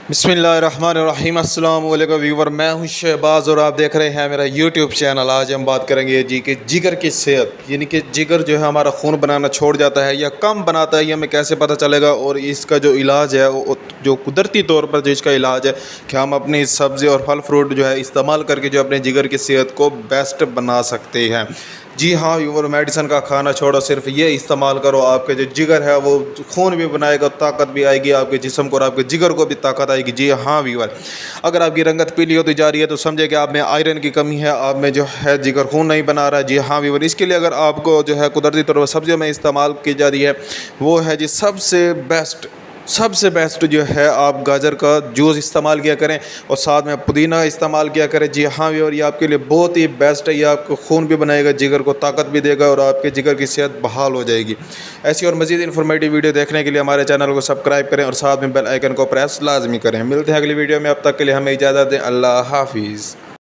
बिस्मिल्लाहिर्रहमानिर्रहीम अस्सलाम वालेकुम व्यूवर, मैं हूं शहबाज और आप देख रहे हैं मेरा यूट्यूब चैनल। आज हम बात करेंगे जी कि जिगर की सेहत, यानी कि जिगर जो है हमारा खून बनाना छोड़ जाता है या कम बनाता है, ये हमें कैसे पता चलेगा। और इसका जो इलाज है वो जो कुदरती तौर पर जो इसका इलाज है कि हम अपनी सब्ज़ी और फल फ्रूट जो है इस्तेमाल करके जो अपने जिगर की सेहत को बेस्ट बना सकते हैं। जी हाँ व्यूवर, मेडिसिन का खाना छोड़ो, सिर्फ ये इस्तेमाल करो, आपके जो जिगर है वो खून भी बनाएगा, ताकत भी आएगी आपके जिस्म को और आपके जिगर को भी ताकत आएगी। जी हाँ व्यूवर, अगर आपकी रंगत पीली होती जा रही है तो समझे कि आप में आयरन की कमी है, आप में जो है जिगर खून नहीं बना रहा है। जी हाँ व्यूवर, इसके लिए अगर आपको जो है कुदरती तौर पर सब्जियों में इस्तेमाल की जा रही है वो है जी सबसे बेस्ट जो है आप गाजर का जूस इस्तेमाल किया करें और साथ में पुदीना इस्तेमाल किया करें। जी हाँ व्यूअर, ये आपके लिए बहुत ही बेस्ट है, ये आपको खून भी बनाएगा, जिगर को ताकत भी देगा और आपके जिगर की सेहत बहाल हो जाएगी। ऐसी और मज़ीद इन्फॉर्मेटिव वीडियो देखने के लिए हमारे चैनल को सब्सक्राइब करें और साथ में बेल आइकन को प्रेस लाजमी करें। मिलते हैं अगली वीडियो में, अब तक के लिए हमें इजाज़त दें। अल्लाह हाफिज़।